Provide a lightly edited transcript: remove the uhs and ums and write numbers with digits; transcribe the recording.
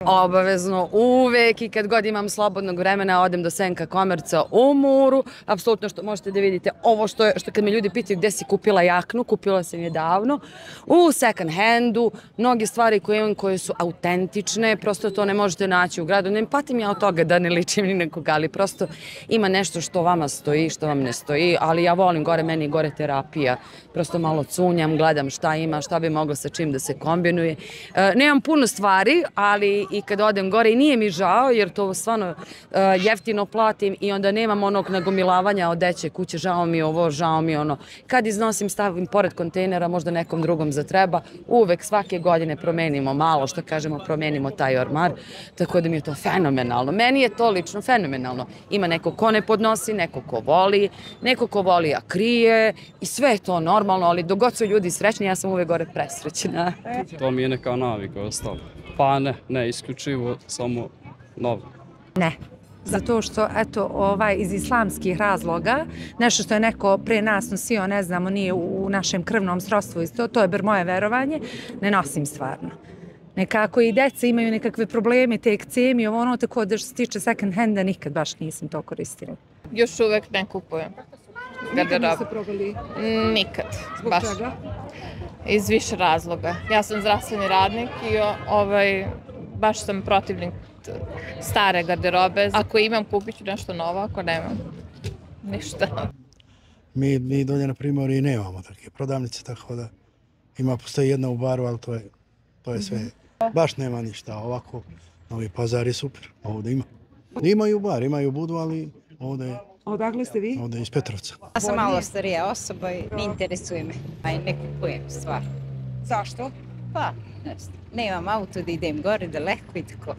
Obavezno, uvek i kad god imam slobodnog vremena odem do Senka Komerca u Muru, apsolutno što možete da vidite ovo što kad me ljudi pitaju gde si kupila jaknu, kupila sam je davno, u second handu, mnoge stvari koje imam koje su autentične, prosto to ne možete naći u gradu, ne patim ja od toga da ne ličim ni nekoga, ali prosto ima nešto što vama stoji, što vam ne stoji, ali ja volim gore, meni gore terapija, prosto malo cunjam, gledam šta ima, šta bi moglo sa čim da se kombinuje. Nemam puno stvari, ali i kad odem gore i nije mi žao jer to stvarno jeftino platim i onda nemam onog nagomilavanja odeće kuće, žao mi ovo, žao mi ono. Kad iznosim stavim pored kontejnera, možda nekom drugom zatreba, uvek svake godine promenimo malo, što kažemo, promenimo taj ormar, tako da mi je to fenomenalno. Meni je to lično fenomenalno. Ima neko ko ne podnosi, neko ko voli a krije i sve je to normalno, ali dok god su ljudi srećni, ja sam uvek gore presrećena. To mi je neka navika ostala. Pa ne, isključivo samo novo. Ne. Zato što, eto, iz islamskih razloga, nešto što je neko pre nas nosio, ne znamo, nije u našem krvnom srodstvu isto, to je bar moje verovanje, ne nosim stvarno. Nekako i deca imaju nekakve probleme, te ekcemi, ono, tako da što se tiče second handa, nikad baš nisam to koristila. Još uvek ne kupujem. Nikad niste probali? Nikad. Zbog čega? Iz više razloga. Ja sam zdravstveni radnik i baš sam protivnik stare garderobe. Ako imam, kupit ću nešto novo, ako nemam, ništa. Mi dolje na Primorju i nemamo takve prodavnice, tako da postoji jedna u Baru, ali to je sve. Baš nema ništa, ovako Novi Pazar je super, ovdje ima. Imaju bar, imaju budu, ali ovdje je. Odakle ste vi? Ovdje iz Petrovca. Ja sam malo starija osoba i ne interesuje me, a i ne kupujem stvar. Zašto? Pa, nemam auto da idem gore daleko i tako.